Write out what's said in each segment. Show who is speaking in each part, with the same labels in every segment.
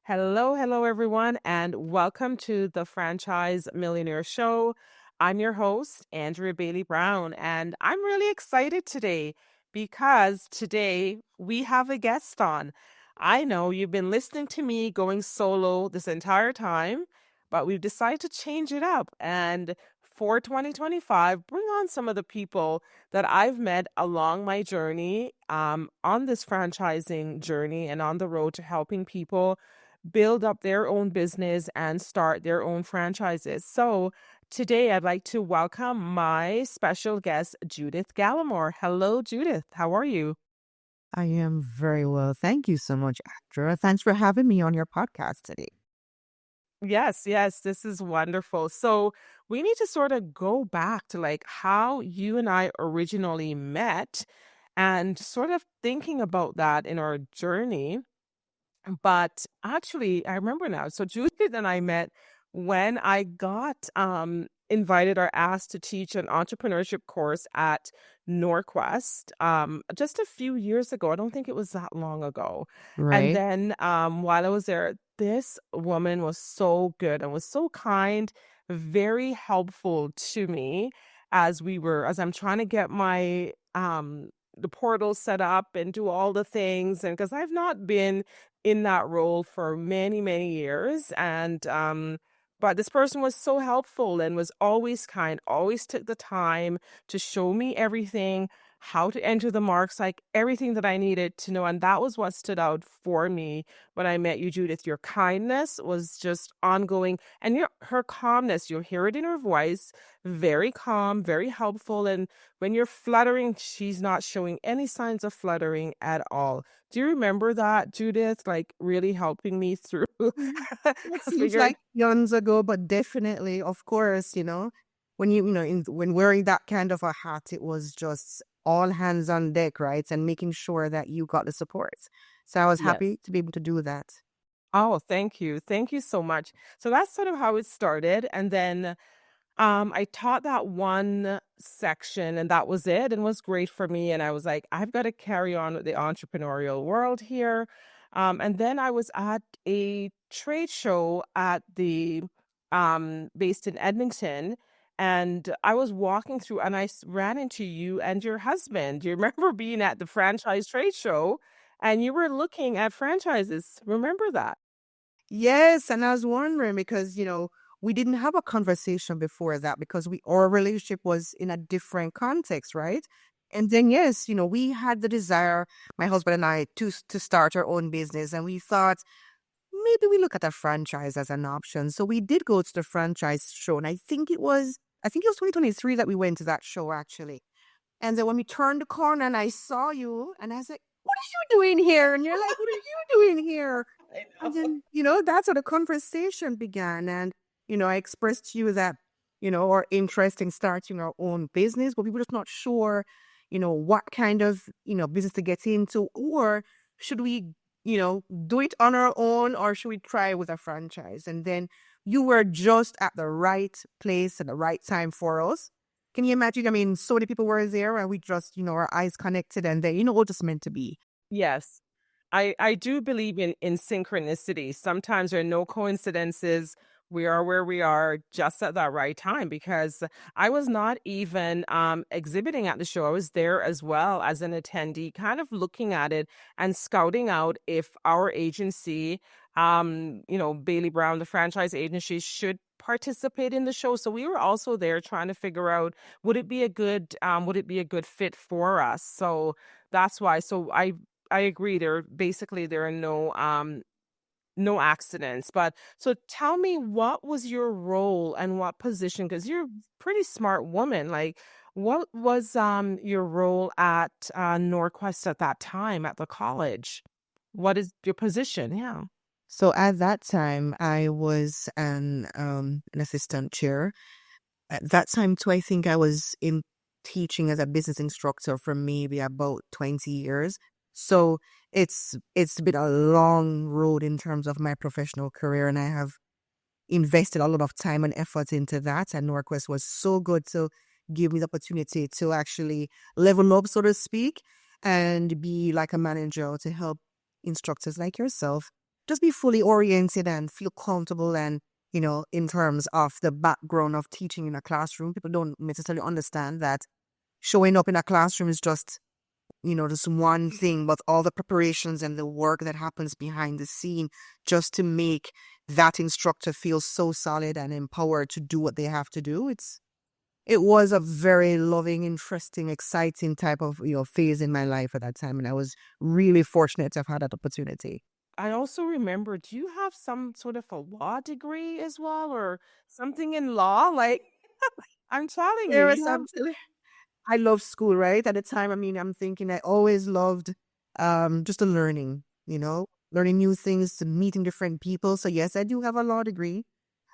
Speaker 1: Hello, everyone, and welcome to the Franchise Millionaire Show. I'm your host, Andrea Bailey Brown, and I'm really excited today because today we have a guest on. I know you've been listening to me going solo this entire time, but we've decided to change it up and for 2025, bring on some of the people that I've met along my journey on this franchising journey and on the road to helping people build up their own business and start their own franchises. So today I'd like to welcome my special guest, Judith Gallimore. Hello, Judith. How are you?
Speaker 2: I am very well. Thank you so much, Andrea. Thanks for having me on your podcast today.
Speaker 1: Yes, this is wonderful. So we need to sort of go back to like how you and I originally met and sort of thinking about that in our journey. But actually, I remember now. So Judith and I met when I got invited or asked to teach an entrepreneurship course at Norquest just a few years ago. I don't think it was that long ago. And
Speaker 2: Right?
Speaker 1: then while I was there, this woman was so good and was so kind, very helpful to me as I'm trying to get my the portal set up and do all the things, and because I've not been in that role for many years. And but this person was so helpful and was always kind, always took the time to show me everything, how to enter the marks, like everything that I needed to know. And that was what stood out for me when I met you, Judith. Your kindness was just ongoing, and her calmness, you'll hear it in her voice, very calm, very helpful. And when you're fluttering, she's not showing any signs of fluttering at all. Do you remember that, Judith? Like really helping me through
Speaker 2: Mhm. It seems
Speaker 1: figuring.
Speaker 2: like years ago, but definitely, of course, when when wearing that kind of a hat, it was just all hands on deck, right? And making sure that you got the support. So I was
Speaker 1: Yes.
Speaker 2: happy to be able to do that.
Speaker 1: Oh, thank you. Thank you so much. So that's sort of how it started. And then I taught that one section and that was it and was great for me. And I was like, I've got to carry on with the entrepreneurial world here. And then I was at a trade show at the based in Edmonton. And I was walking through and ran into you and your husband. Do you remember being at the franchise trade show and you were looking at franchises? Remember that?
Speaker 2: Yes, and I was wondering because, we didn't have a conversation before that because our relationship was in a different context, right? And then yes, we had the desire, my husband and I, to start our own business, and we thought maybe we look at a franchise as an option. So we did go to the franchise show, and I think it was 2023 that we went to that show actually. And then when we turned the corner and I saw you, and I was like, "What are you doing here?" And you're like, "What are you doing here?"
Speaker 1: I
Speaker 2: And
Speaker 1: know.
Speaker 2: then, that's how the conversation began. And, I expressed to you that, our interest in starting our own business, but we were just not sure, what kind of, business to get into, or should we, do it on our own, or should we try with a franchise? And then you were just at the right place at the right time for us. Can you imagine? I mean, so many people were there and we just, our eyes connected and then, it was just meant to be.
Speaker 1: Yes. I do believe in synchronicity. Sometimes there are no coincidences. We are where we are just at that right time because I was not even exhibiting at the show. I was there as well as an attendee, kind of looking at it and scouting out if our agency, Bailey Brown, the franchise agency, should participate in the show. So we were also there trying to figure out would it be a good fit for us. So that's why. So I agree. There are no accidents. But so tell me, what was your role and what position? Because you're a pretty smart woman. Like, what was your role at Norquest at that time at the college? What is your position? Yeah.
Speaker 2: So at that time, I was an assistant chair. At that time too, I think I was in teaching as a business instructor for maybe about 20 years. So it's been a long road in terms of my professional career, and I have invested a lot of time and effort into that. And Norquest was so good to give me the opportunity to actually level up, so to speak, and be like a manager to help instructors like yourself. just be fully oriented and feel comfortable and, in terms of the background of teaching in a classroom. People don't necessarily understand that showing up in a classroom is just one thing, but all the preparations and the work that happens behind the scene just to make that instructor feel so solid and empowered to do what they have to do. It was a very loving, interesting, exciting type of phase in my life at that time, and I was really fortunate to have had that opportunity.
Speaker 1: I also remember, do you have some sort of a law degree as well or something in law? Like, I'm telling you,
Speaker 2: There
Speaker 1: you
Speaker 2: was
Speaker 1: have.
Speaker 2: absolutely. I love school, right? At the time, I mean, I'm thinking I always loved just the learning new things, meeting different people. So yes, I do have a law degree.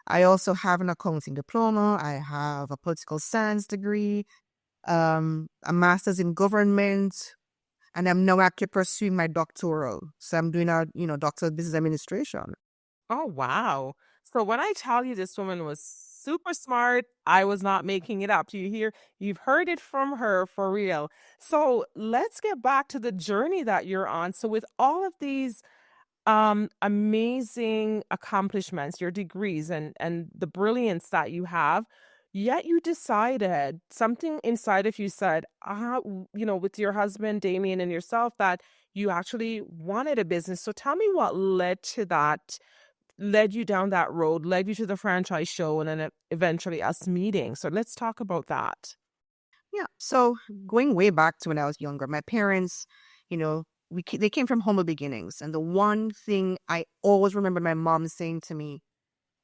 Speaker 2: I also have an accounting diploma. I have a political science degree, a master's in government, and I'm now actually pursuing my doctoral. So I'm doing a doctor of business administration.
Speaker 1: Oh, wow. So when I tell you this woman was super smart, I was not making it up. Do you hear? You've heard it from her for real. So let's get back to the journey that you're on. So with all of these amazing accomplishments, your degrees and the brilliance that you have, yet you decided something inside of you said, with your husband Damien and yourself that you actually wanted a business. So tell me what led you down that road, led you to the franchise show and then eventually us meeting. So let's talk about that.
Speaker 2: Yeah. So going way back to when I was younger, my parents, they came from humble beginnings, and the one thing I always remember my mom saying to me,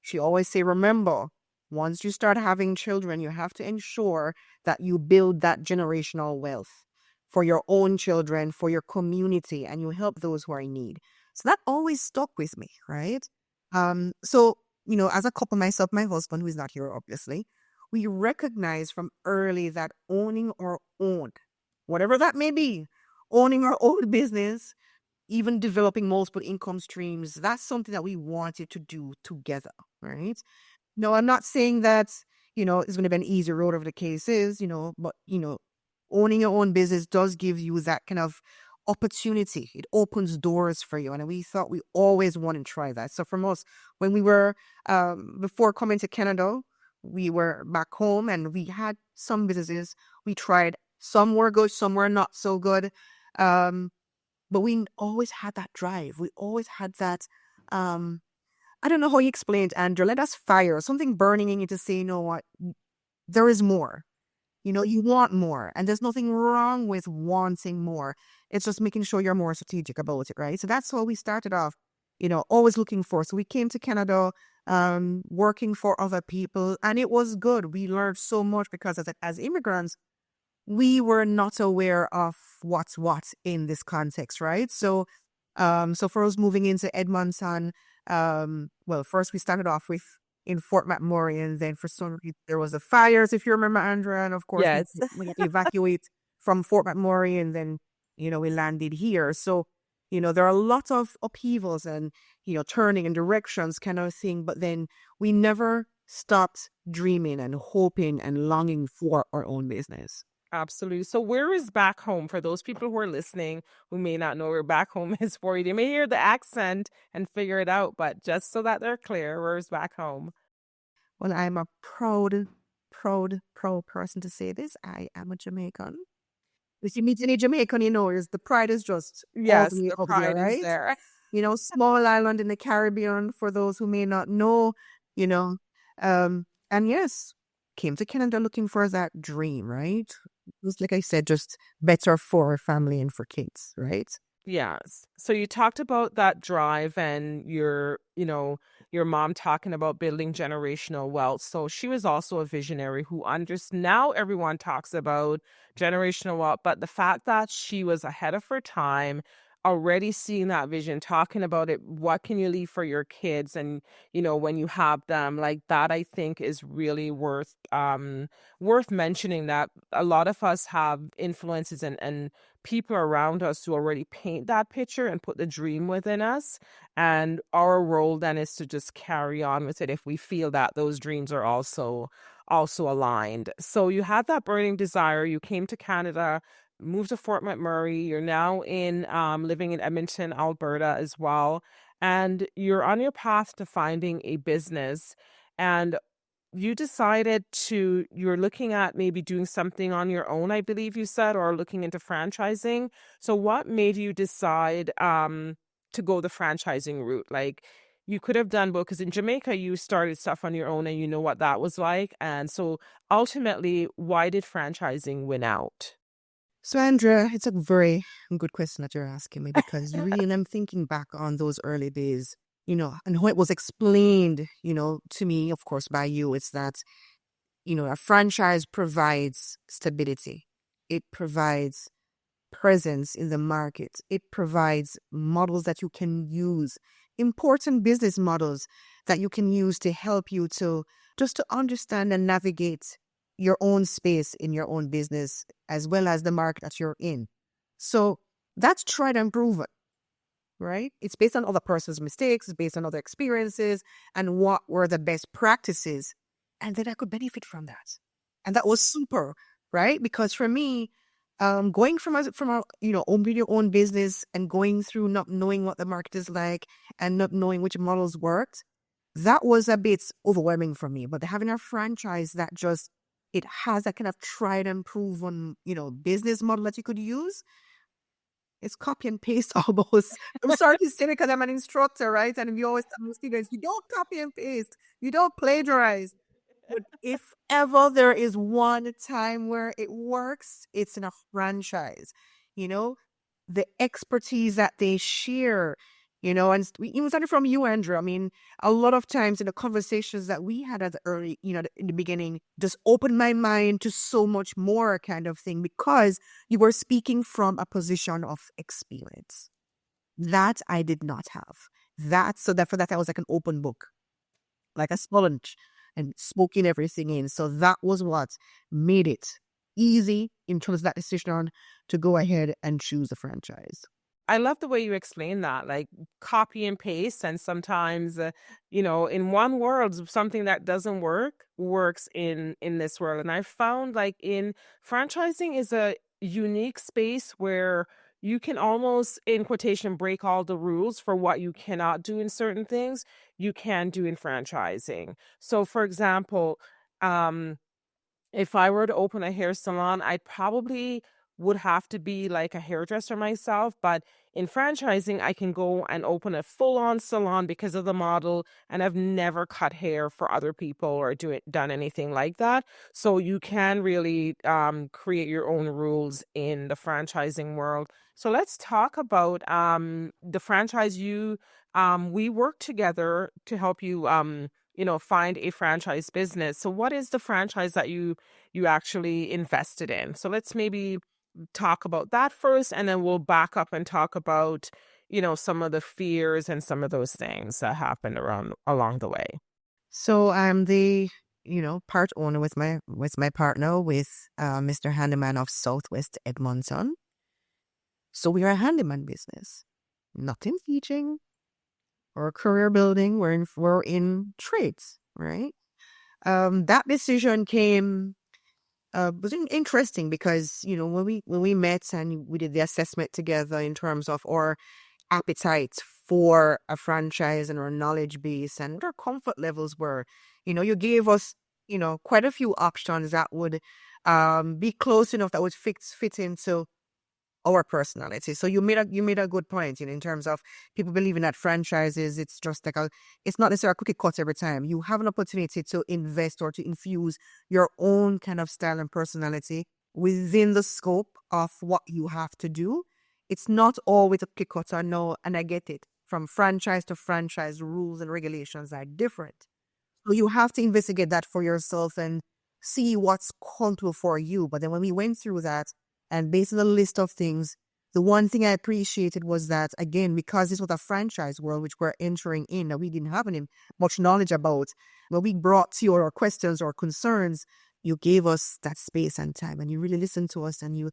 Speaker 2: she always say, remember, once you start having children, you have to ensure that you build that generational wealth for your own children, for your community, and you help those who are in need. So that always stuck with me, right? So, as a couple, myself, my husband, who is not here, obviously, we recognize from early that owning our own, whatever that may be, owning our own business, even developing multiple income streams, that's something that we wanted to do together, right? No, I'm not saying that, it's going to be an easy road over the case is, but, owning your own business does give you that kind of opportunity. It opens doors for you. And we thought we always want to try that. So from us, when we were, before coming to Canada, we were back home and we had some businesses. We tried. Some were good, some were not so good. Um, but we always had that drive. We always had that, um, I don't know how you explained, Andrew. Let us fire something burning in you to say, you know what, there is more. You want more, and there's nothing wrong with wanting more. It's just making sure you're more strategic about it, right? So that's how we started off, always looking for. So we came to Canada, working for other people, and it was good. We learned so much because as immigrants, we were not aware of what's what in this context, right? So for us moving into Edmonton, well, first we started off with in Fort McMurray, and then for some reason there was the fires, if you remember, Andrea, and of course
Speaker 1: Yes.
Speaker 2: we had to evacuate from Fort McMurray, and then we landed here. So there are a lot of upheavals and turning in directions kind of thing, but then we never stopped dreaming and hoping and longing for our own business.
Speaker 1: Absolutely. So where is back home for those people who are listening who may not know where back home is for you? They may hear the accent and figure it out, but just so that they're clear, where's back home?
Speaker 2: Well, I'm a proud person to say this. I am a Jamaican. If you meet any Jamaican, is the pride is just all the
Speaker 1: Yes,
Speaker 2: way
Speaker 1: the
Speaker 2: up there,
Speaker 1: pride is
Speaker 2: right?
Speaker 1: there.
Speaker 2: Small island in the Caribbean for those who may not know, you know. And yes, came to Canada looking for that dream, right? Just like I said, just better for family and for kids, right?
Speaker 1: Yes. So you talked about that drive and your mom talking about building generational wealth. So she was also a visionary who understood. Now everyone talks about generational wealth, but the fact that she was ahead of her time, already seeing that vision, talking about it, what can you leave for your kids and when you have them, like that, I think is really worth mentioning that a lot of us have influences and people around us who already paint that picture and put the dream within us. And our role then is to just carry on with it if we feel that those dreams are also aligned. So you had that burning desire, you came to Canada, moved to Fort McMurray, you're now in living in Edmonton, Alberta as well. and you're on your path to finding a business, and you decided you're looking at maybe doing something on your own, I believe you said, or looking into franchising. So what made you decide to go the franchising route? Like, you could have done both, because in Jamaica you started stuff on your own and you know what that was like. And so ultimately, why did franchising win out?
Speaker 2: So, Andrea, it's a very good question that you're asking me because really, and I'm thinking back on those early days, and how it was explained, to me, of course, by you, is that, a franchise provides stability. It provides presence in the market. It provides models that you can use, important business models that you can use to help you to just to understand and navigate your own space in your own business as well as the market that you're in. So that's tried and proven, right? It's based on other person's mistakes, it's based on other experiences and what were the best practices. And then I could benefit from that. And that was super, right? Because for me, going from a owning your own business and going through not knowing what the market is like and not knowing which models worked, that was a bit overwhelming for me. But having a franchise that just it has that kind of tried and proven, business model that you could use, it's copy and paste almost. I'm sorry to say it because I'm an instructor, right? And we always tell students, you don't copy and paste, you don't plagiarize. But if ever there is one time where it works, it's in a franchise. You know, the expertise that they share, and even started from you, Andrew. I mean, a lot of times in the conversations that we had at the early, in the beginning, just opened my mind to so much more kind of thing because you were speaking from a position of experience. That I did not have. For that I was like an open book, like a sponge, and smoking everything in. So that was what made it easy in terms of that decision to go ahead and choose a franchise.
Speaker 1: I love the way you explain that, like copy and paste. And sometimes, in one world, something that doesn't work works in this world. And I found like in franchising is a unique space where you can almost, in quotation, break all the rules for what you cannot do in certain things. You can do in franchising. So, for example, um, if I were to open a hair salon, I probably would have to be like a hairdresser myself. But in franchising, I can go and open a full-on salon because of the model, and I've never cut hair for other people or done anything like that. So you can really create your own rules in the franchising world. So let's talk about the franchise we work together to help you find a franchise business. So what is the franchise that you actually invested in? So let's maybe talk about that first, and then we'll back up and talk about, some of the fears and some of those things that happened around along the way.
Speaker 2: So I'm the part owner with my partner with Mr. Handyman of Southwest Edmonton. So we are a handyman business, not in teaching or career building. We're in trades, right? That decision came was interesting because when we met and we did the assessment together in terms of our appetite for a franchise and our knowledge base and what our comfort levels were. You gave us quite a few options that would be close enough that would fit into our personality. So you made a good point, in terms of people believing that franchises, it's just like it's not necessarily a cookie cut every time. You have an opportunity to invest or to infuse your own kind of style and personality within the scope of what you have to do. It's not always a cookie cutter, no, and I get it. From franchise to franchise, rules and regulations are different. So you have to investigate that for yourself and see what's comfortable for you. But then when we went through that and based on the list of things, the one thing I appreciated was that, again, because this was a franchise world which we're entering in that we didn't have any much knowledge about, when we brought to you our questions or concerns, you gave us that space and time and you really listened to us and you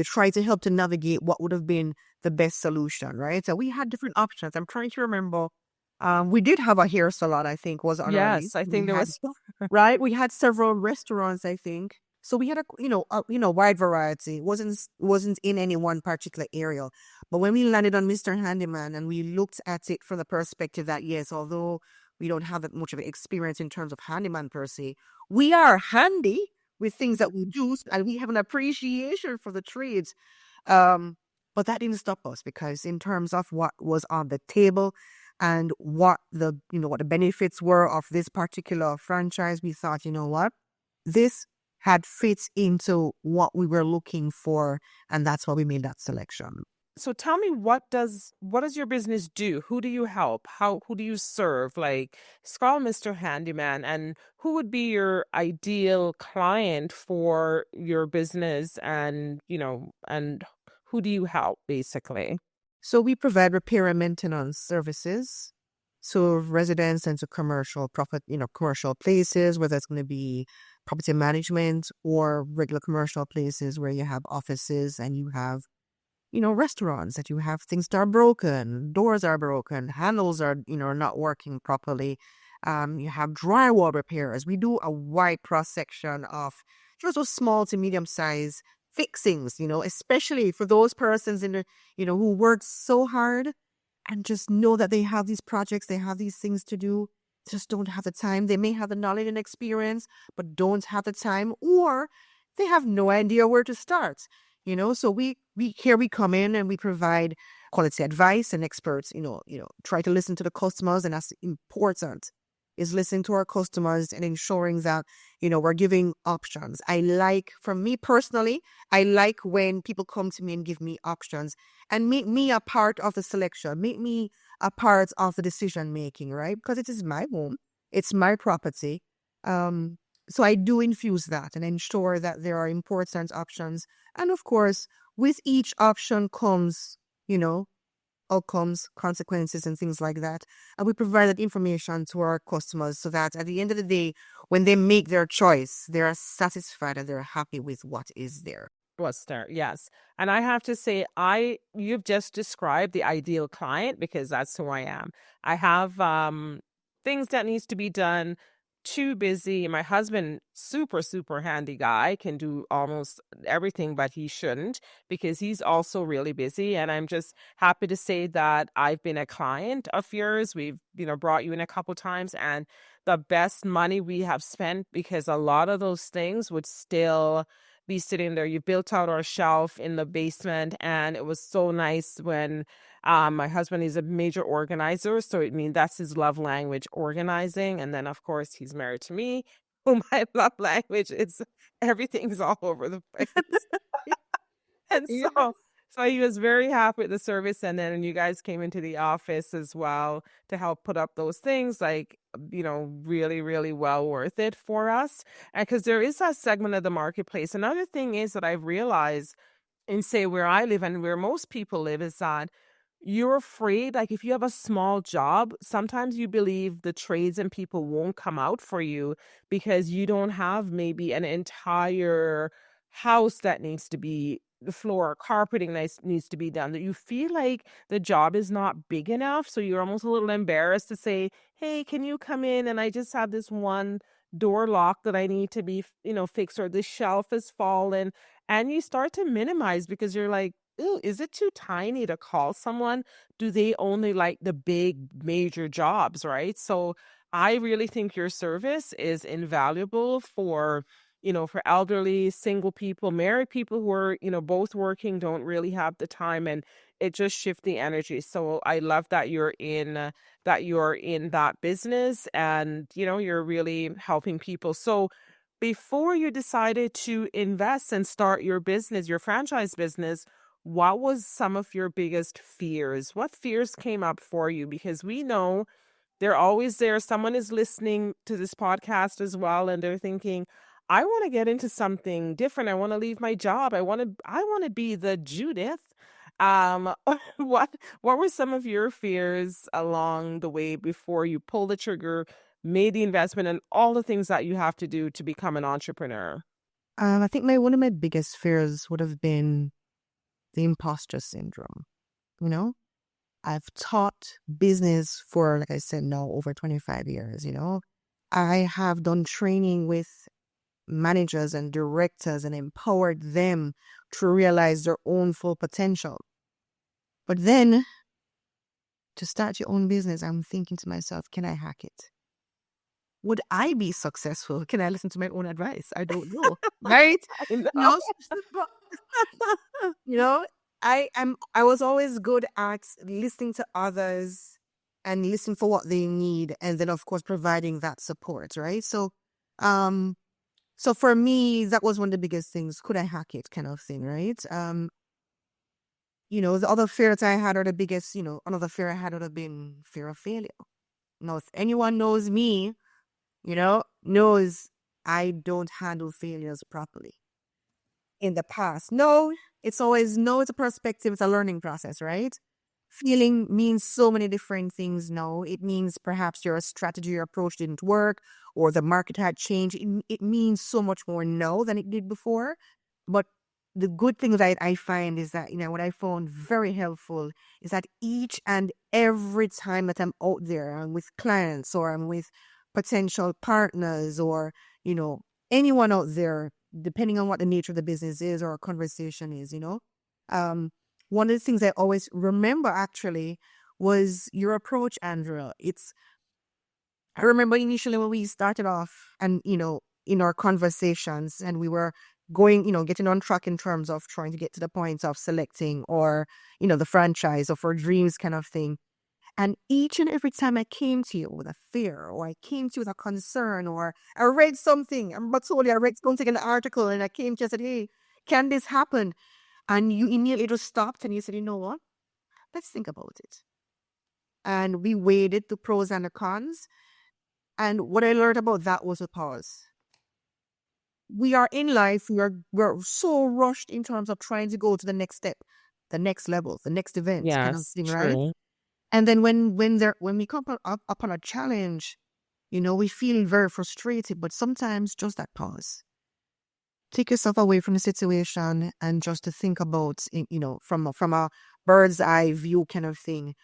Speaker 2: try to help to navigate what would have been the best solution, right? So we had different options. I'm trying to remember. We did have a hair salon, I think, was on our list.
Speaker 1: Yes, I
Speaker 2: We
Speaker 1: think there
Speaker 2: had,
Speaker 1: was.
Speaker 2: right? We had several restaurants, I think. So we had wide variety. It wasn't in any one particular area. But when we landed on Mr. Handyman and we looked at it from the perspective that yes, although we don't have that much of experience in terms of handyman per se, we are handy with things that we do, and we have an appreciation for the trades. Um, but that didn't stop us, because in terms of what was on the table and what the benefits were of this particular franchise, we thought, you know what, this had fits into what we were looking for, and that's why we made that selection.
Speaker 1: So tell me, what does your business do? Who do you help? Who do you serve? Like, it's called Mr. Handyman, and who would be your ideal client for your business, and and who do you help basically?
Speaker 2: So we provide repair and maintenance services to residents and to commercial places, whether it's going to be property management or regular commercial places where you have offices and you have restaurants, that you have things that are broken, doors are broken, handles are, not working properly. You have drywall repairs. We do a wide cross section of just those small to medium size fixings, especially for those persons who work so hard and just know that they have these projects, they have these things to do, just don't have the time. They may have the knowledge and experience, but don't have the time, or they have no idea where to start. So we come in and we provide quality advice, and experts, try to listen to the customers, and that's important, is listening to our customers and ensuring that, we're giving options. For me personally, I like when people come to me and give me options and make me a part of the selection, make me a part of the decision making, right? Because it is my home, it's my property. So I do infuse that and ensure that there are important options. And of course, with each option comes, outcomes, consequences, and things like that. And we provide that information to our customers so that at the end of the day, when they make their choice, they are satisfied and they're happy with what is there.
Speaker 1: Worcester, yes. And I have to say, you've just described the ideal client, because that's who I am. I have things that needs to be done, too busy. My husband, super, super handy guy, can do almost everything, but he shouldn't, because he's also really busy. And I'm just happy to say that I've been a client of yours. We've, brought you in a couple times, and the best money we have spent, because a lot of those things would still be sitting there. You built out our shelf in the basement, and it was so nice when my husband is a major organizer, so that's his love language, organizing. And then of course he's married to me, who my love language is everything's all over the place. And
Speaker 2: Yeah.
Speaker 1: so he was very happy with the service. And then you guys came into the office as well to help put up those things, like, really, really well worth it for us. And because there is that segment of the marketplace. Another thing is that I've realized, and say where I live and where most people live, is that you're afraid, like if you have a small job, sometimes you believe the trades and people won't come out for you because you don't have maybe an entire house that needs to be the floor carpeting needs to be done, that you feel like the job is not big enough, so you're almost a little embarrassed to say, hey, can you come in, and I just have this one door lock that I need to be fixed, or this shelf has fallen, and you start to minimize because you're like, ooh, is it too tiny to call someone? Do they only like the big major jobs, right? So I really think your service is invaluable for, for elderly, single people, married people who are, both working, don't really have the time, and it just shifts the energy. So I love that you're in that business, and you're really helping people. So before you decided to invest and start your business, your franchise business, what was some of your biggest fears? What fears came up for you? Because we know they're always there. Someone is listening to this podcast as well, and they're thinking, I want to get into something different. I want to leave my job. I want to be the Judith. Um, what what were some of your fears along the way before you pulled the trigger, made the investment, and all the things that you have to do to become an entrepreneur?
Speaker 2: I think one of my biggest fears would have been the imposter syndrome. You know, I've taught business for, like I said, now over 25 years. I have done training with managers and directors and empowered them to realize their own full potential. But then to start your own business, I'm thinking to myself, can I hack it? Would I be successful? Can I listen to my own advice? I don't know. Right?
Speaker 1: I know.
Speaker 2: No, you know, I was always good at listening to others and listening for what they need, and then of course providing that support, right? Um so for me, that was one of the biggest things. Could I hack it, kind of thing, right? The other fear that I had, or the biggest, another fear I had would have been fear of failure. Now, if anyone knows me, knows I don't handle failures properly. In the past, no, it's always no, it's a perspective, it's a learning process, right? Feeling means so many different things. No, it means perhaps your strategy, your approach didn't work, or the market had changed. It means so much more now than it did before. But the good thing that I find is that, what I found very helpful is that each and every time that I'm out there, I'm with clients or I'm with potential partners or, anyone out there, depending on what the nature of the business is or a conversation is, um, one of the things I always remember actually was your approach, Andrea. I remember initially when we started off and, in our conversations and we were going, getting on track in terms of trying to get to the point of selecting or, the franchise or for dreams kind of thing. And each and every time I came to you with a fear or I came to you with a concern or I read something, but solely I read something in an article and I came to you and said, hey, can this happen? And you immediately just stopped and you said, you know what? Let's think about it. And we weighed the pros and the cons. And what I learned about that was a pause. We are in life, we're so rushed in terms of trying to go to the next step, the next level, the next event kind of
Speaker 1: Yes,
Speaker 2: thing, right?
Speaker 1: true.
Speaker 2: And then when we come upon a challenge, we feel very frustrated, but sometimes just that pause. Take yourself away from the situation and just to think about, from a bird's eye view kind of thing.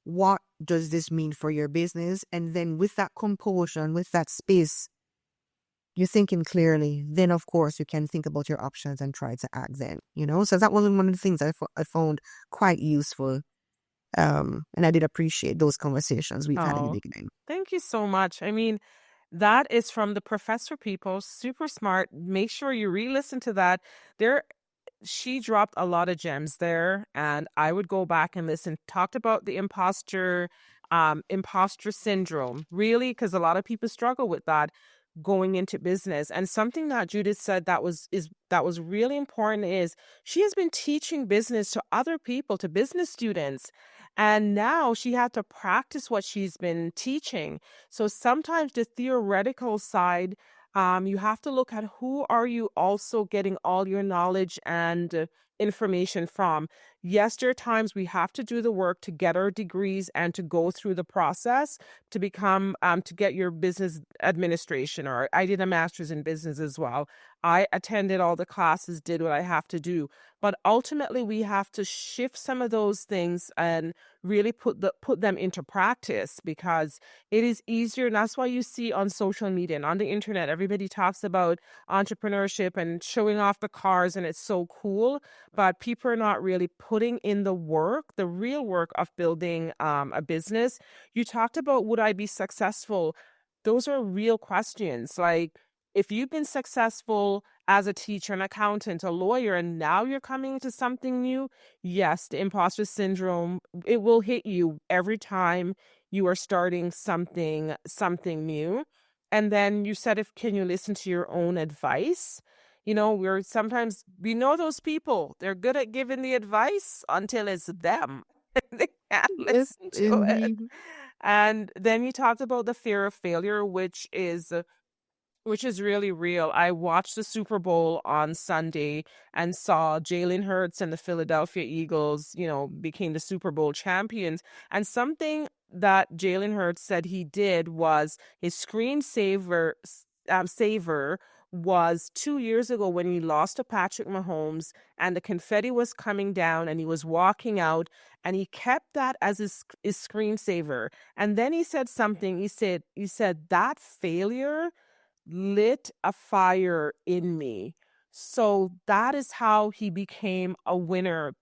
Speaker 2: What does this mean for your business? And then with that composure, with that space, you're thinking clearly, then of course you can think about your options and try to act then, So that was one of the things I found quite useful. And I did appreciate those conversations we've had in the
Speaker 1: Oh,
Speaker 2: beginning.
Speaker 1: thank you so much. I mean, that is from the professor people, super smart. Make sure you re-listen to that. There She dropped a lot of gems there, and I would go back and listen. Talked about the imposter syndrome, really, because a lot of people struggle with that going into business. And something that Judith said that was really important is she has been teaching business to other people, to business students, and now she had to practice what she's been teaching. So sometimes the theoretical side, you have to look at who are you also getting all your knowledge and information from. Yes, there are times we have to do the work to get our degrees and to go through the process to become to get your business administration. Or I did a master's in business as well. I attended all the classes, did what I have to do, but ultimately we have to shift some of those things and really put them into practice, because it is easier. And that's why you see on social media and on the internet, everybody talks about entrepreneurship and showing off the cars, and it's so cool. But people are not really putting in the work, the real work of building a business. You talked about, would I be successful? Those are real questions. Like, if you've been successful as a teacher, an accountant, a lawyer, and now you're coming into something new, yes, the imposter syndrome, it will hit you every time you are starting something new. And then you said, if can you listen to your own advice? We know those people, they're good at giving the advice until it's them. They can't
Speaker 2: Yes,
Speaker 1: listen to it.
Speaker 2: indeed.
Speaker 1: And then you talked about the fear of failure, which is really real. I watched the Super Bowl on Sunday and saw Jalen Hurts and the Philadelphia Eagles, became the Super Bowl champions. And something that Jalen Hurts said he did was his saver was 2 years ago when he lost to Patrick Mahomes and the confetti was coming down and he was walking out, and he kept that as his screensaver. And then he said something. He said that failure lit a fire in me. So that is how he became a winner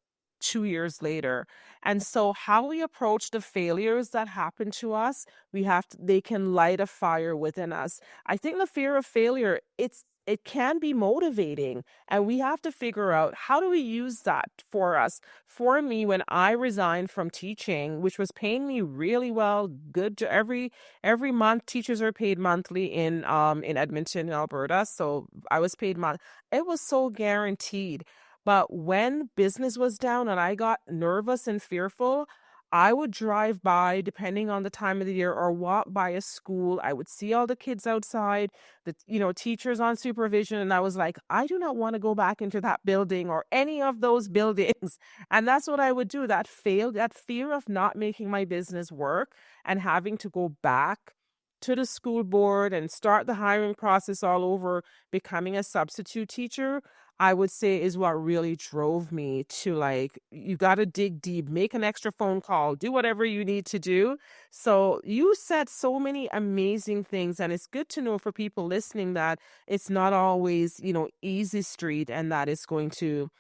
Speaker 1: 2 years later. And so how we approach the failures that happen to us, they can light a fire within us. I think the fear of failure, it can be motivating, and we have to figure out how do we use that for us. For me, when I resigned from teaching, which was paying me really well, good to every month, teachers are paid monthly in Edmonton, Alberta. So I was paid month. It was so guaranteed. But when business was down and I got nervous and fearful, I would drive by, depending on the time of the year, or walk by a school. I would see all the kids outside, the teachers on supervision, and I was like, I do not want to go back into that building or any of those buildings. And that's what I would do. That fear of not making my business work and having to go back to the school board and start the hiring process all over, becoming a substitute teacher, I would say is what really drove me to, like, you got to dig deep, make an extra phone call, do whatever you need to do. So you said so many amazing things, and it's good to know for people listening that it's not always, easy street, and that it's going to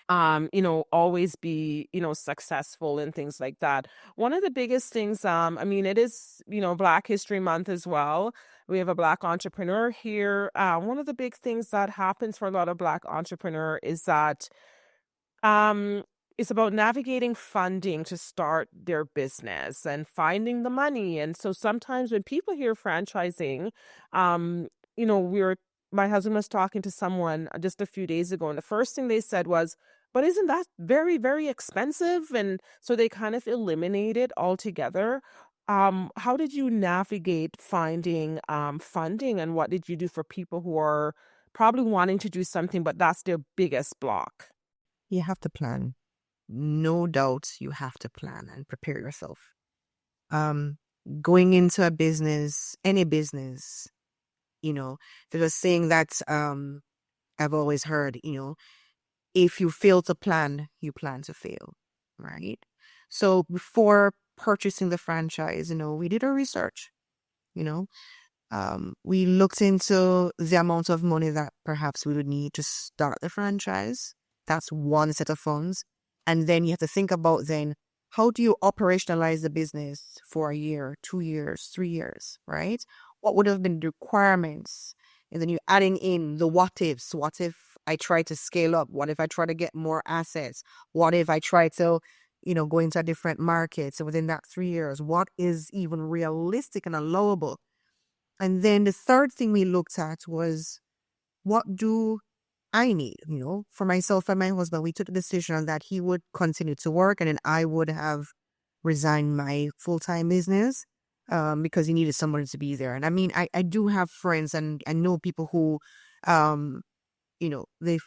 Speaker 1: always be, successful and things like that. One of the biggest things, I mean, it is, Black History Month as well. We have a Black entrepreneur here. One of the big things that happens for a lot of Black entrepreneur is that um, it's about navigating funding to start their business and finding the money. And so sometimes when people hear franchising, you know, we were my husband was talking to someone just a few days ago, and the first thing they said was, "But isn't that very, very expensive?" And so they kind of eliminate it altogether. How did you navigate finding funding, and what did you do for people who are probably wanting to do something, but that's their biggest block?
Speaker 2: You have to plan. No doubt you have to plan and prepare yourself. Um, Going into a business, any business, there's a saying that I've always heard, if you fail to plan, you plan to fail, right? So before purchasing the franchise, we did our research, you know, we looked into the amount of money that perhaps we would need to start the franchise. That's one set of funds. And then you have to think about then how do you operationalize the business for a year, 2 years, 3 years, right? What would have been the requirements? And then you're adding in the what ifs. What if I try to scale up? What if I try to get more assets? What if I try to, go into different markets? And within that 3 years, what is even realistic and allowable? And then the third thing we looked at was what do I need? For myself and my husband, we took the decision that he would continue to work and then I would have resigned my full time business because he needed someone to be there. And I mean, I do have friends and I know people who, um, they've,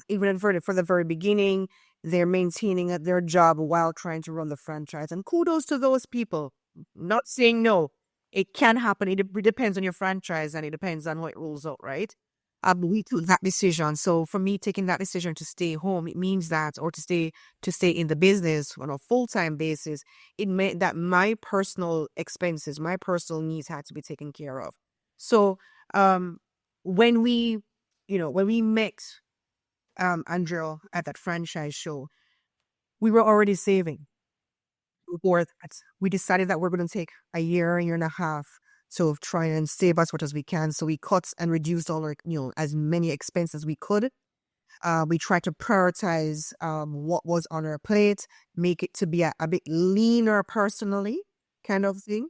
Speaker 2: even for the very beginning, they're maintaining their job while trying to run the franchise. And kudos to those people. Not saying no. It can happen. It depends on your franchise and it depends on how it rolls out, right? We took that decision. So for me, taking that decision to stay home, it means that, or to stay in the business on a full-time basis, it meant that my personal expenses, my personal needs had to be taken care of. So um, when we met Andrea at that franchise show, we were already saving before that. We decided that we're going to take a year and a half to try and save as much as we can. So we cut and reduced all our, as many expenses we could. We tried to prioritize what was on our plate, make it to be a bit leaner personally, kind of thing.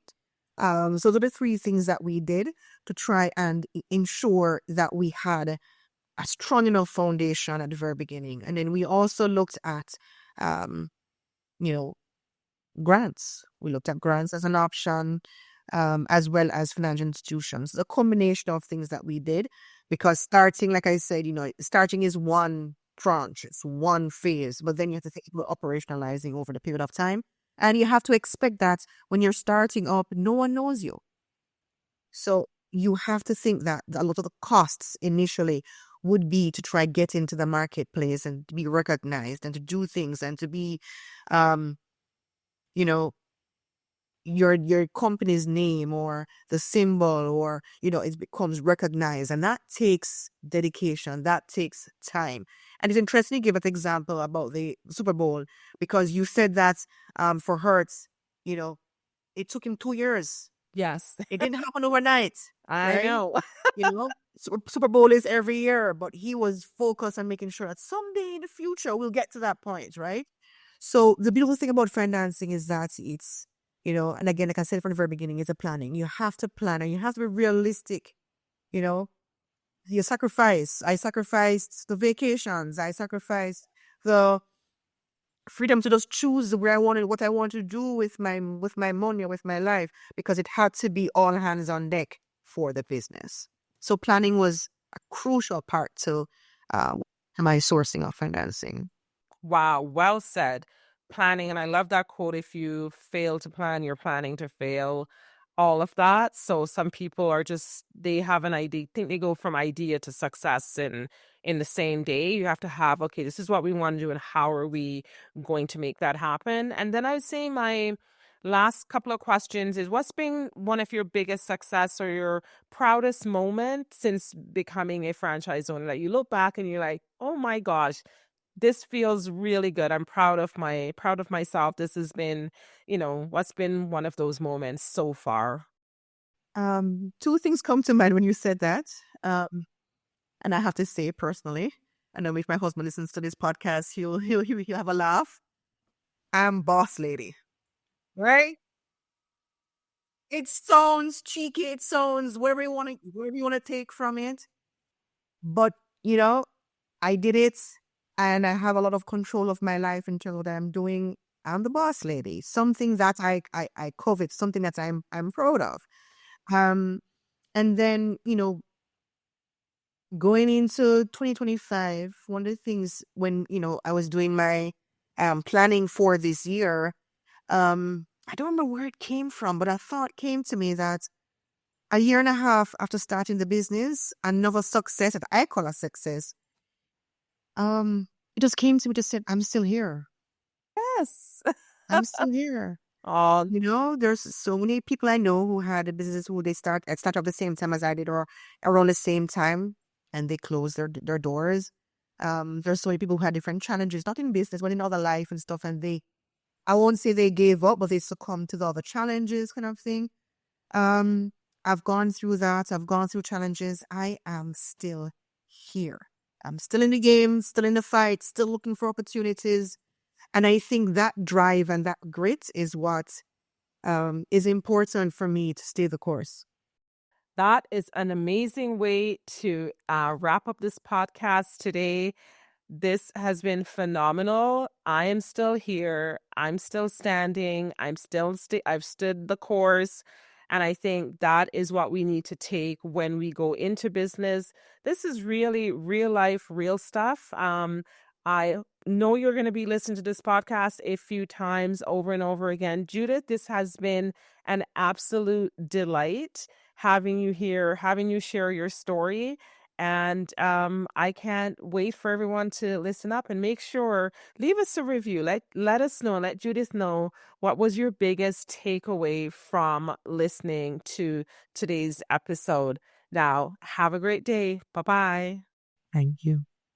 Speaker 2: So those are the three things that we did to try and ensure that we had a strong enough foundation at the very beginning. And then we also looked at, um, you know, grants. We looked at grants as an option, as well as financial institutions. A combination of things that we did, because starting, like I said, starting is one tranche, it's one phase, but then you have to think about operationalizing over the period of time. And you have to expect that when you're starting up, no one knows you. So you have to think that a lot of the costs initially would be to try get into the marketplace and to be recognized and to do things and to be, um, you know, your company's name or the symbol, or it becomes recognized, and that takes dedication, that takes time. And it's interesting you give an example about the Super Bowl, because you said that for Hertz, you know it took him 2 years.
Speaker 1: Yes,
Speaker 2: It didn't happen overnight,
Speaker 1: I
Speaker 2: right?
Speaker 1: know.
Speaker 2: Super Bowl is every year, but he was focused on making sure that someday in the future we'll get to that point, right? So the beautiful thing about financing is that it's, and again, like I said from the very beginning, it's a planning. You have to plan and you have to be realistic. You know, you sacrifice. I sacrificed the vacations. I sacrificed the freedom to just choose where I wanted, what I want to do with my money or with my life, because it had to be all hands on deck for the business. So planning was a crucial part to uh, my sourcing of financing.
Speaker 1: Wow, well said. Planning, and I love that quote. If you fail to plan, you're planning to fail. All of that. So some people are just they have an idea, think they go from idea to success in the same day. You have to have, okay, this is what we want to do and how are we going to make that happen? And then I would say my last couple of questions is what's been one of your biggest success or your proudest moment since becoming a franchise owner that you look back and you're like, oh my gosh, this feels really good. I'm proud of myself. This has been, what's been one of those moments so far.
Speaker 2: Two things come to mind when you said that. And I have to say personally, I know if my husband listens to this podcast, he'll have a laugh. I'm boss lady, right? It sounds cheeky. It sounds wherever you want to take from it. But you know, I did it, and I have a lot of control of my life in terms of what I'm doing. I'm the boss lady. Something that I covet, something that I'm proud of. Um, and then going into 2025, one of the things when I was doing my planning for this year, I don't remember where it came from, but a thought came to me that a year and a half after starting the business, another success that I call a success, it just came to me, just said, I'm still here.
Speaker 1: Yes.
Speaker 2: I'm still here.
Speaker 1: Oh,
Speaker 2: There's so many people I know who had a business who they start up the same time as I did, or around the same time, and they closed their doors. There's so many people who had different challenges, not in business, but in other life and stuff, and I won't say they gave up, but they succumbed to the other challenges, kind of thing. Um, I've gone through that. I've gone through challenges. I am still here. I'm still in the game, still in the fight, still looking for opportunities. And I think that drive and that grit is what is important for me to stay the course.
Speaker 1: that is an amazing way to wrap up this podcast today. This has been phenomenal. I am still here. I'm still standing. I've stood the course. And I think that is what we need to take when we go into business. This is really real life, real stuff. I know you're going to be listening to this podcast a few times over and over again. Judith, this has been an absolute delight having you here, having you share your story. And I can't wait for everyone to listen up and make sure, leave us a review. Let us know, let Judith know what was your biggest takeaway from listening to today's episode. Now, have a great day. Bye bye.
Speaker 2: Thank you.